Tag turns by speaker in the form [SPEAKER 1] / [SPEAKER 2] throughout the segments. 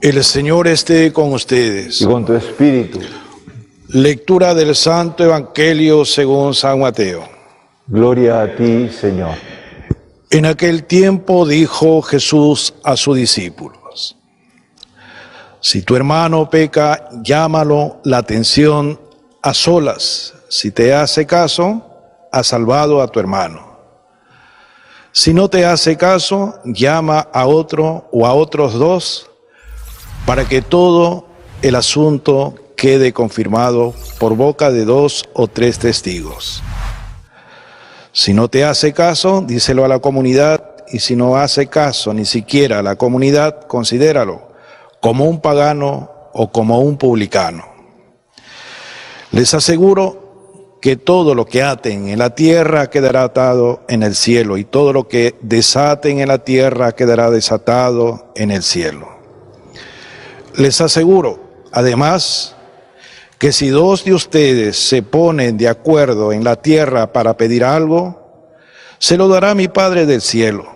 [SPEAKER 1] El Señor esté con ustedes.
[SPEAKER 2] Y con tu espíritu.
[SPEAKER 1] Lectura del Santo Evangelio según San Mateo.
[SPEAKER 2] Gloria a ti, Señor.
[SPEAKER 1] En aquel tiempo dijo Jesús a sus discípulos: si tu hermano peca, llámalo la atención a solas. Si te hace caso, has salvado a tu hermano. Si no te hace caso, llama a otro o a otros dos, para que todo el asunto quede confirmado por boca de 2 o 3 testigos. Si no te hace caso, díselo a la comunidad, y si no hace caso ni siquiera a la comunidad, considéralo como un pagano o como un publicano. Les aseguro que todo lo que aten en la tierra quedará atado en el cielo, y todo lo que desaten en la tierra quedará desatado en el cielo. Les aseguro, además, que si 2 de ustedes se ponen de acuerdo en la tierra para pedir algo, se lo dará mi Padre del cielo.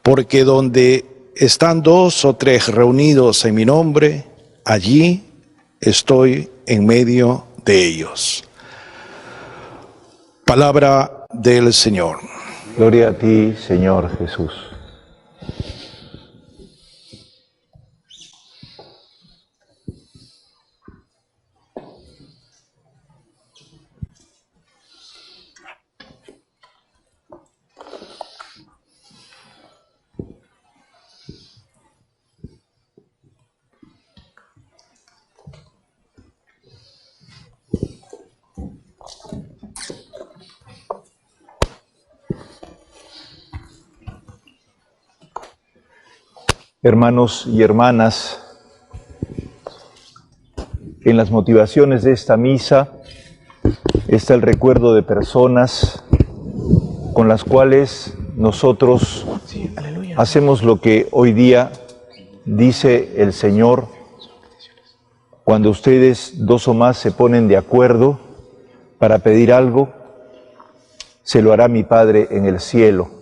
[SPEAKER 1] Porque donde están 2 o 3 reunidos en mi nombre, allí estoy en medio de ellos. Palabra del Señor.
[SPEAKER 2] Gloria a ti, Señor Jesús. Hermanos y hermanas, en las motivaciones de esta misa está el recuerdo de personas con las cuales nosotros hacemos lo que hoy día dice el Señor: cuando ustedes 2 o más se ponen de acuerdo para pedir algo, se lo hará mi Padre en el cielo.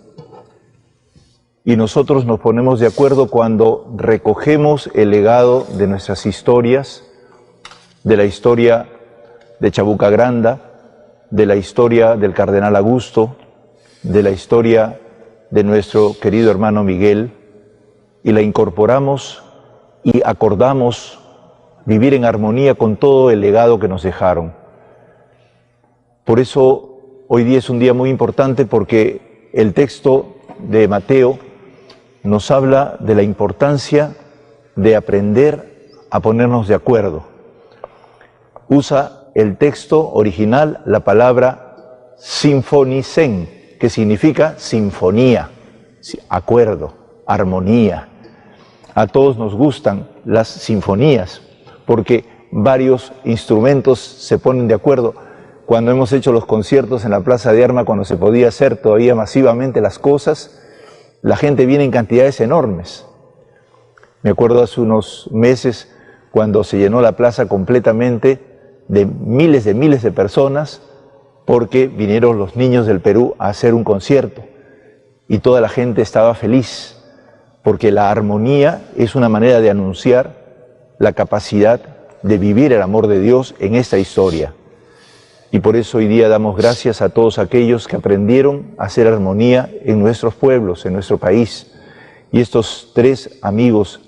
[SPEAKER 2] Y nosotros nos ponemos de acuerdo cuando recogemos el legado de nuestras historias, de la historia de Chabuca Granda, de la historia del Cardenal Augusto, de la historia de nuestro querido hermano Miguel, y la incorporamos y acordamos vivir en armonía con todo el legado que nos dejaron. Por eso hoy día es un día muy importante, porque el texto de Mateo nos habla de la importancia de aprender a ponernos de acuerdo. Usa el texto original la palabra sinfonisen, que significa sinfonía, acuerdo, armonía. A todos nos gustan las sinfonías, porque varios instrumentos se ponen de acuerdo. Cuando hemos hecho los conciertos en la Plaza de Armas, cuando se podía hacer todavía masivamente las cosas, la gente viene en cantidades enormes. Me acuerdo hace unos meses cuando se llenó la plaza completamente de miles de personas, porque vinieron los niños del Perú a hacer un concierto y toda la gente estaba feliz, porque la armonía es una manera de anunciar la capacidad de vivir el amor de Dios en esta historia. Y por eso hoy día damos gracias a todos aquellos que aprendieron a hacer armonía en nuestros pueblos, en nuestro país. Y estos 3 amigos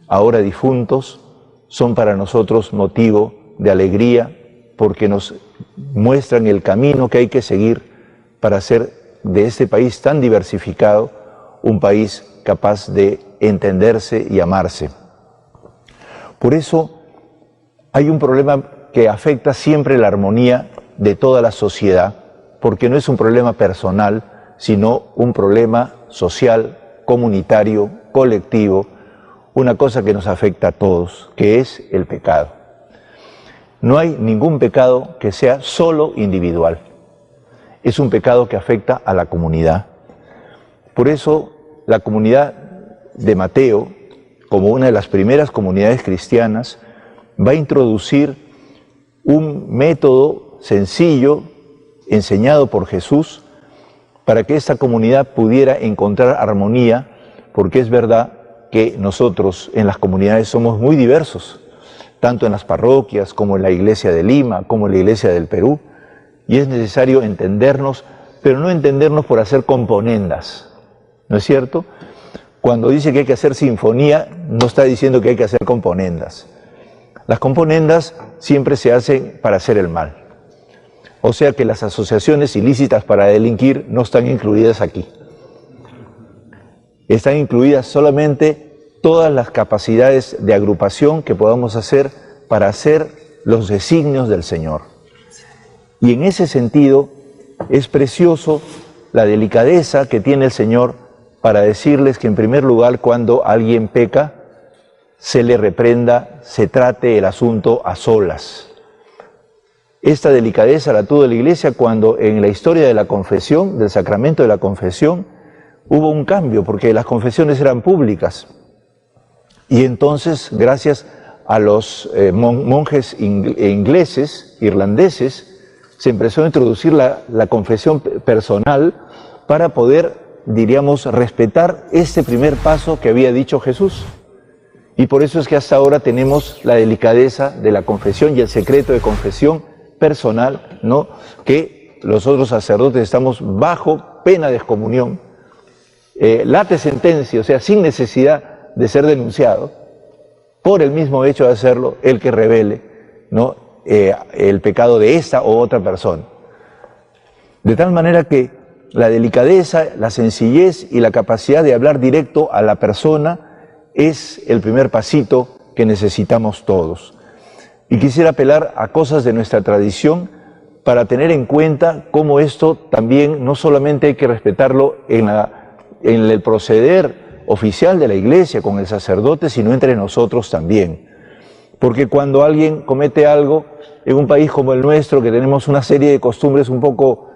[SPEAKER 2] ahora difuntos son para nosotros motivo de alegría, porque nos muestran el camino que hay que seguir para hacer de este país tan diversificado un país capaz de entenderse y amarse. Por eso hay un problema que afecta siempre la armonía de toda la sociedad, porque no es un problema personal, sino un problema social, comunitario, colectivo, una cosa que nos afecta a todos, que es el pecado. No hay ningún pecado que sea solo individual, es un pecado que afecta a la comunidad. Por eso la comunidad de Mateo, como una de las primeras comunidades cristianas, va a introducir un método sencillo, enseñado por Jesús, para que esta comunidad pudiera encontrar armonía, porque es verdad que nosotros en las comunidades somos muy diversos, tanto en las parroquias como en la iglesia de Lima, como en la iglesia del Perú, y es necesario entendernos, pero no entendernos por hacer componendas, ¿no es cierto? Cuando dice que hay que hacer sinfonía, no está diciendo que hay que hacer componendas. Las componendas siempre se hacen para hacer el mal. O sea que las asociaciones ilícitas para delinquir no están incluidas aquí. Están incluidas solamente todas las capacidades de agrupación que podamos hacer para hacer los designios del Señor. Y en ese sentido es precioso la delicadeza que tiene el Señor para decirles que en primer lugar cuando alguien peca, se le reprenda, se trate el asunto a solas. Esta delicadeza la tuvo la Iglesia cuando en la historia de la confesión, del sacramento de la confesión, hubo un cambio porque las confesiones eran públicas. Y entonces, gracias a los monjes ingleses, irlandeses, se empezó a introducir la confesión personal para poder, diríamos, respetar este primer paso que había dicho Jesús. Y por eso es que hasta ahora tenemos la delicadeza de la confesión y el secreto de confesión personal, ¿no? Que los otros sacerdotes estamos bajo pena de excomunión, late sentencia, o sea, sin necesidad de ser denunciado, por el mismo hecho de hacerlo, el que revele, ¿no? El pecado de esta o otra persona. De tal manera que la delicadeza, la sencillez y la capacidad de hablar directo a la persona es el primer pasito que necesitamos todos. Y quisiera apelar a cosas de nuestra tradición para tener en cuenta cómo esto también no solamente hay que respetarlo en el proceder oficial de la Iglesia con el sacerdote, sino entre nosotros también. Porque cuando alguien comete algo en un país como el nuestro, que tenemos una serie de costumbres un poco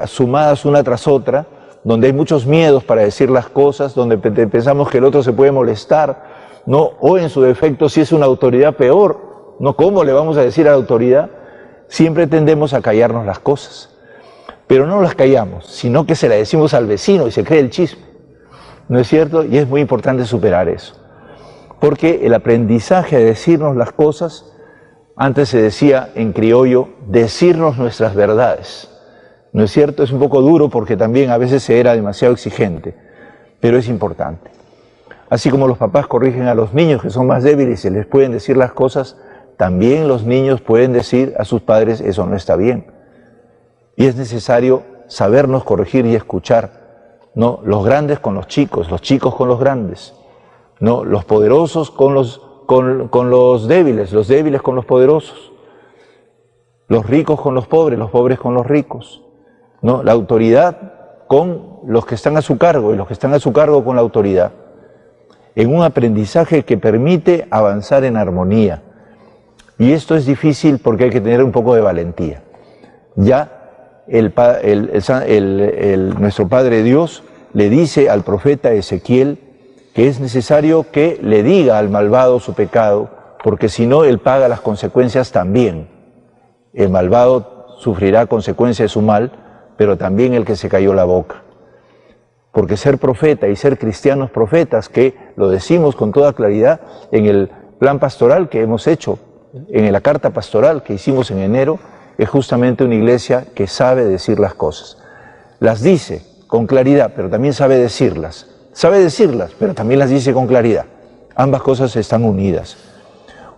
[SPEAKER 2] sumadas una tras otra, donde hay muchos miedos para decir las cosas, donde pensamos que el otro se puede molestar, ¿no? O en su defecto, si es una autoridad, peor, ¿no? ¿Cómo le vamos a decir a la autoridad? Siempre tendemos a callarnos las cosas. Pero no las callamos, sino que se la decimos al vecino y se cree el chisme, ¿no es cierto? Y es muy importante superar eso. Porque el aprendizaje de decirnos las cosas, antes se decía en criollo, decirnos nuestras verdades. ¿No es cierto? Es un poco duro porque también a veces se era demasiado exigente, pero es importante. Así como los papás corrigen a los niños que son más débiles y se les pueden decir las cosas, también los niños pueden decir a sus padres, eso no está bien. Y es necesario sabernos corregir y escuchar, ¿no? Los grandes con los chicos con los grandes, ¿no? Los poderosos con los débiles con los poderosos, los ricos con los pobres con los ricos, ¿no? La autoridad con los que están a su cargo y los que están a su cargo con la autoridad, en un aprendizaje que permite avanzar en armonía. Y esto es difícil porque hay que tener un poco de valentía. Ya nuestro Padre Dios le dice al profeta Ezequiel que es necesario que le diga al malvado su pecado, porque si no, él paga las consecuencias también. El malvado sufrirá consecuencias de su mal, pero también el que se cayó la boca. Porque ser profeta y ser cristianos profetas, que lo decimos con toda claridad en el plan pastoral que hemos hecho, en la carta pastoral que hicimos en enero, es justamente una iglesia que sabe decir las cosas. Las dice con claridad, pero también sabe decirlas. Sabe decirlas, pero también las dice con claridad. Ambas cosas están unidas.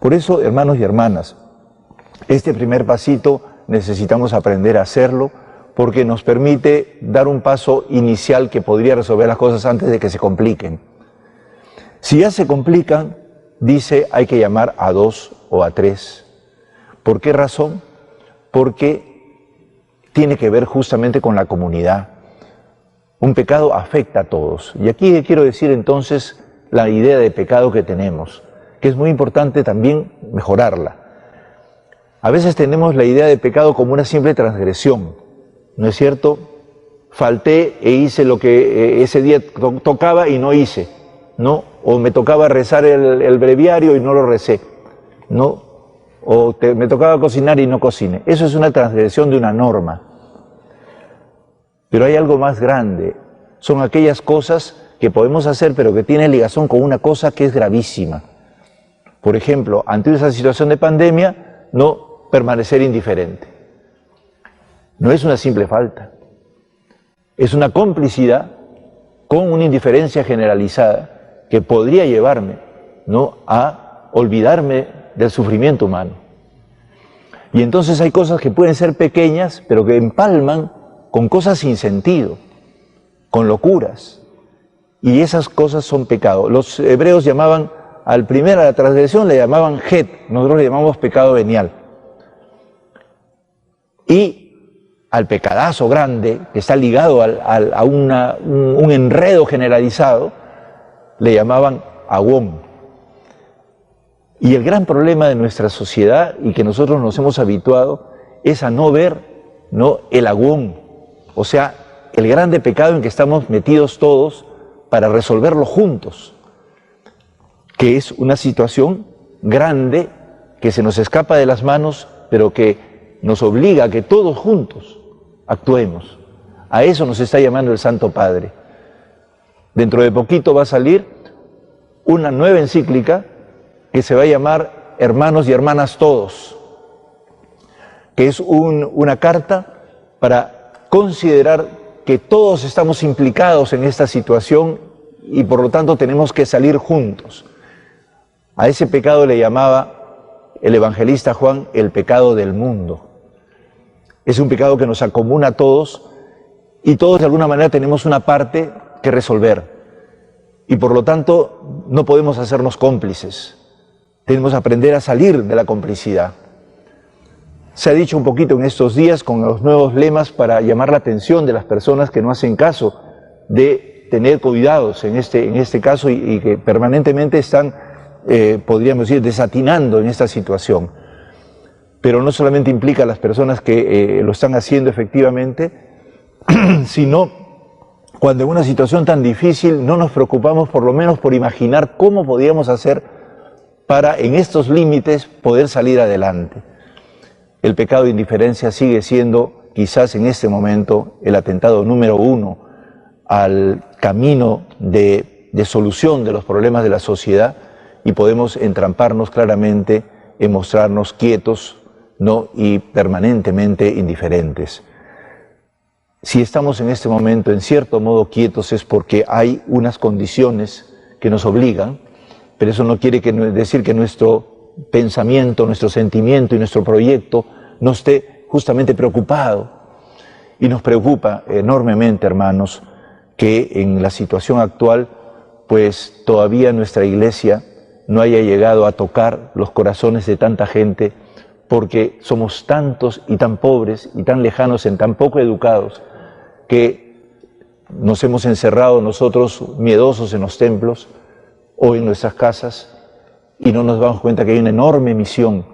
[SPEAKER 2] Por eso, hermanos y hermanas, este primer pasito necesitamos aprender a hacerlo, porque nos permite dar un paso inicial que podría resolver las cosas antes de que se compliquen. Si ya se complican, dice, hay que llamar a 2 o a 3. ¿Por qué razón? Porque tiene que ver justamente con la comunidad. Un pecado afecta a todos. Y aquí quiero decir entonces la idea de pecado que tenemos, que es muy importante también mejorarla. A veces tenemos la idea de pecado como una simple transgresión, ¿no es cierto? Falté e hice lo que ese día tocaba y no hice, ¿no? O me tocaba rezar el breviario y no lo recé, ¿no? O me tocaba cocinar y no cociné. Eso es una transgresión de una norma. Pero hay algo más grande. Son aquellas cosas que podemos hacer, pero que tiene ligación con una cosa que es gravísima. Por ejemplo, ante esa situación de pandemia, no permanecer indiferente. No es una simple falta, es una complicidad con una indiferencia generalizada que podría llevarme, ¿no?, a olvidarme del sufrimiento humano. Y entonces hay cosas que pueden ser pequeñas, pero que empalman con cosas sin sentido, con locuras. Y esas cosas son pecado. Los hebreos llamaban a la transgresión le llamaban het, nosotros le llamamos pecado venial. Y al pecadazo grande, que está ligado a un enredo generalizado, le llamaban agón. Y el gran problema de nuestra sociedad, y que nosotros nos hemos habituado, es a no ver, ¿no?, el agón, o sea, el grande pecado en que estamos metidos todos para resolverlo juntos, que es una situación grande que se nos escapa de las manos, pero que nos obliga a que todos juntos actuemos. A eso nos está llamando el Santo Padre. Dentro de poquito va a salir una nueva encíclica que se va a llamar Hermanos y Hermanas Todos, que es una carta para considerar que todos estamos implicados en esta situación y por lo tanto tenemos que salir juntos. A ese pecado le llamaba el evangelista Juan el pecado del mundo. Es un pecado que nos acomuna a todos y todos de alguna manera tenemos una parte que resolver. Y por lo tanto no podemos hacernos cómplices. Tenemos que aprender a salir de la complicidad. Se ha dicho un poquito en estos días con los nuevos lemas para llamar la atención de las personas que no hacen caso de tener cuidados en este caso y que permanentemente están, podríamos decir, desatinando en esta situación. Pero no solamente implica a las personas que lo están haciendo efectivamente, sino cuando en una situación tan difícil no nos preocupamos por lo menos por imaginar cómo podíamos hacer para en estos límites poder salir adelante. El pecado de indiferencia sigue siendo quizás en este momento el atentado número 1 al camino de solución de los problemas de la sociedad y podemos entramparnos claramente en mostrarnos quietos, ¿no?, y permanentemente indiferentes. Si estamos en este momento en cierto modo quietos es porque hay unas condiciones que nos obligan, pero eso no quiere decir que nuestro pensamiento, nuestro sentimiento y nuestro proyecto no esté justamente preocupado. Y nos preocupa enormemente, hermanos, que en la situación actual, pues todavía nuestra Iglesia no haya llegado a tocar los corazones de tanta gente, porque somos tantos y tan pobres y tan lejanos, en tan poco educados, que nos hemos encerrado nosotros miedosos en los templos o en nuestras casas y no nos damos cuenta que hay una enorme misión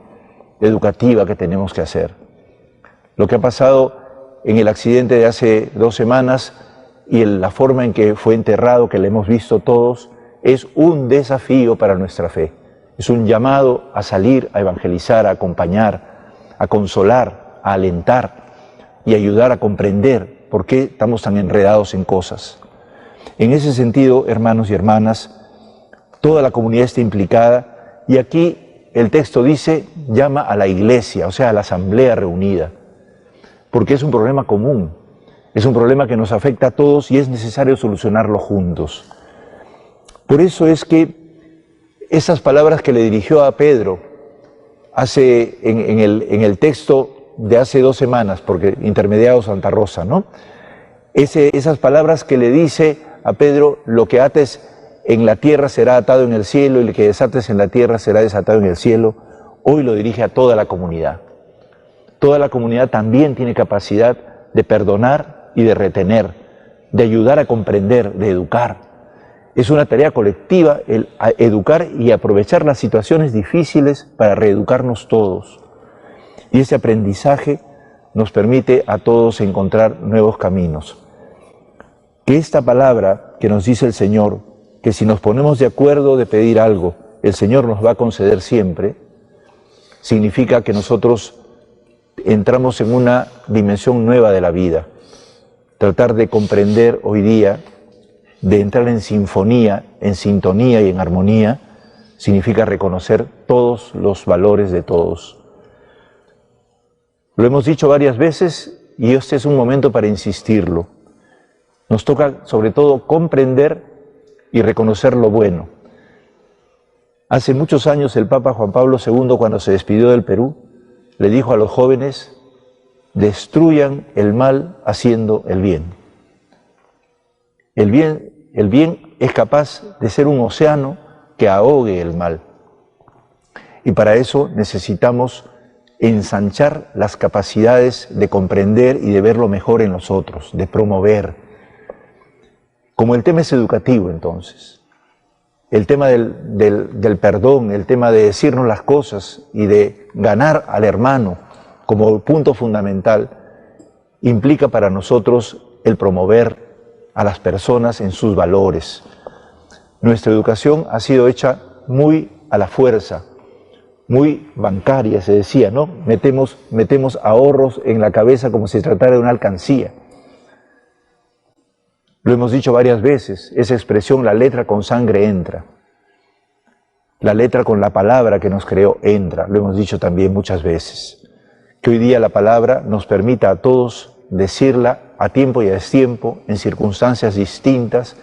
[SPEAKER 2] educativa que tenemos que hacer. Lo que ha pasado en el accidente de hace 2 semanas y la forma en que fue enterrado, que le hemos visto todos, es un desafío para nuestra fe. Es un llamado a salir, a evangelizar, a acompañar, a consolar, a alentar y ayudar a comprender por qué estamos tan enredados en cosas. En ese sentido, hermanos y hermanas, toda la comunidad está implicada y aquí el texto dice, llama a la iglesia, o sea, a la asamblea reunida, porque es un problema común, es un problema que nos afecta a todos y es necesario solucionarlo juntos. Por eso es que esas palabras que le dirigió a Pedro en el texto de hace 2 semanas, porque intermediado Santa Rosa, ¿no? Esas palabras que le dice a Pedro, lo que ates en la tierra será atado en el cielo y lo que desates en la tierra será desatado en el cielo, hoy lo dirige a toda la comunidad. Toda la comunidad también tiene capacidad de perdonar y de retener, de ayudar a comprender, de educar. Es una tarea colectiva el educar y aprovechar las situaciones difíciles para reeducarnos todos. Y ese aprendizaje nos permite a todos encontrar nuevos caminos. Que esta palabra que nos dice el Señor, que si nos ponemos de acuerdo de pedir algo, el Señor nos va a conceder siempre, significa que nosotros entramos en una dimensión nueva de la vida. Tratar de comprender hoy día de entrar en sinfonía, en sintonía y en armonía, significa reconocer todos los valores de todos. Lo hemos dicho varias veces y este es un momento para insistirlo. Nos toca sobre todo comprender y reconocer lo bueno. Hace muchos años el Papa Juan Pablo II, cuando se despidió del Perú, le dijo a los jóvenes: destruyan el mal haciendo el bien. El bien es capaz de ser un océano que ahogue el mal. Y para eso necesitamos ensanchar las capacidades de comprender y de ver lo mejor en los otros, de promover. Como el tema es educativo, entonces, el tema del perdón, el tema de decirnos las cosas y de ganar al hermano como punto fundamental, implica para nosotros el promover a las personas en sus valores. Nuestra educación ha sido hecha muy a la fuerza, muy bancaria, se decía, ¿no? Metemos ahorros en la cabeza como si se tratara de una alcancía. Lo hemos dicho varias veces, esa expresión, la letra con sangre entra. La letra con la palabra que nos creó entra, lo hemos dicho también muchas veces. Que hoy día la palabra nos permita a todos decirla a tiempo y a destiempo, en circunstancias distintas.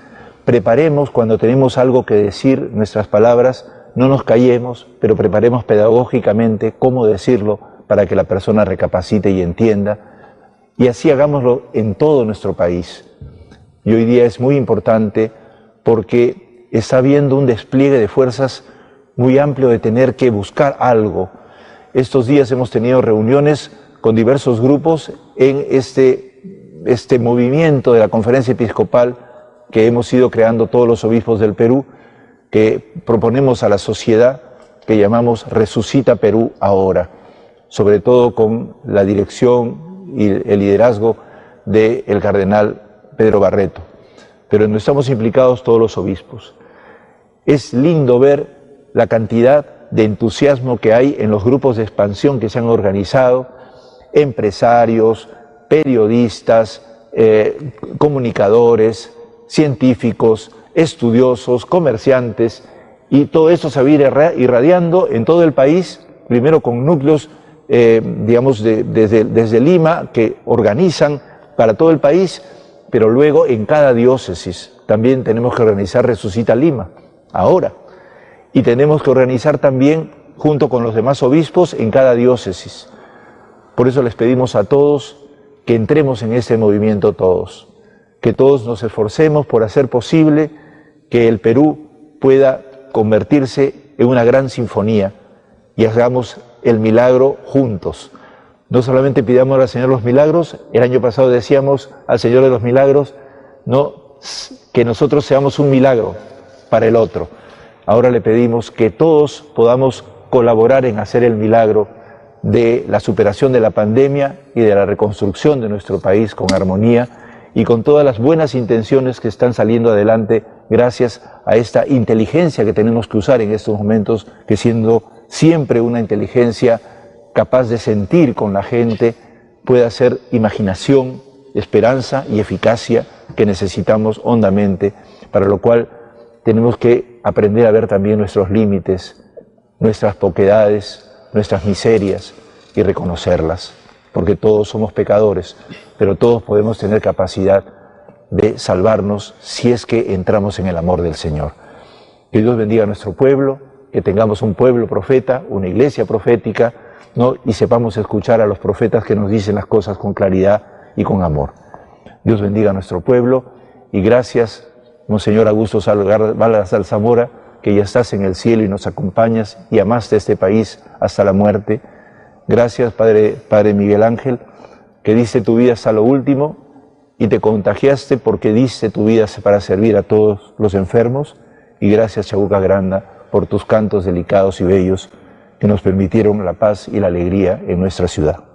[SPEAKER 2] Preparemos cuando tenemos algo que decir nuestras palabras, no nos callemos, pero preparemos pedagógicamente cómo decirlo para que la persona recapacite y entienda. Y así hagámoslo en todo nuestro país. Y hoy día es muy importante porque está habiendo un despliegue de fuerzas muy amplio de tener que buscar algo. Estos días hemos tenido reuniones con diversos grupos en este movimiento de la Conferencia Episcopal que hemos ido creando todos los obispos del Perú, que proponemos a la sociedad, que llamamos Resucita Perú Ahora, sobre todo con la dirección y el liderazgo del cardenal Pedro Barreto, pero no estamos implicados todos los obispos. Es lindo ver la cantidad de entusiasmo que hay en los grupos de expansión que se han organizado, empresarios, periodistas, comunicadores, científicos, estudiosos, comerciantes, y todo esto se va a ir irradiando en todo el país, primero con núcleos, digamos, desde Lima, que organizan para todo el país, pero luego en cada diócesis. También tenemos que organizar Resucita Lima, ahora. Y tenemos que organizar también, junto con los demás obispos, en cada diócesis. Por eso les pedimos a todos que entremos en este movimiento todos, que todos nos esforcemos por hacer posible que el Perú pueda convertirse en una gran sinfonía y hagamos el milagro juntos. No solamente pidamos al Señor los milagros, el año pasado decíamos al Señor de los milagros, no, que nosotros seamos un milagro para el otro. Ahora le pedimos que todos podamos colaborar en hacer el milagro de la superación de la pandemia y de la reconstrucción de nuestro país con armonía y con todas las buenas intenciones que están saliendo adelante gracias a esta inteligencia que tenemos que usar en estos momentos, que siendo siempre una inteligencia capaz de sentir con la gente, pueda ser imaginación, esperanza y eficacia que necesitamos hondamente, para lo cual tenemos que aprender a ver también nuestros límites, nuestras poquedades, nuestras miserias y reconocerlas, porque todos somos pecadores, pero todos podemos tener capacidad de salvarnos si es que entramos en el amor del Señor. Que Dios bendiga a nuestro pueblo, que tengamos un pueblo profeta, una iglesia profética, ¿no? Y sepamos escuchar a los profetas que nos dicen las cosas con claridad y con amor. Dios bendiga a nuestro pueblo y gracias, Monseñor Augusto Salazar Zamora, que ya estás en el cielo y nos acompañas y amaste a este país hasta la muerte. Gracias, Padre Miguel Ángel, que diste tu vida hasta lo último y te contagiaste porque diste tu vida para servir a todos los enfermos. Y gracias, Chabuca Granda, por tus cantos delicados y bellos que nos permitieron la paz y la alegría en nuestra ciudad.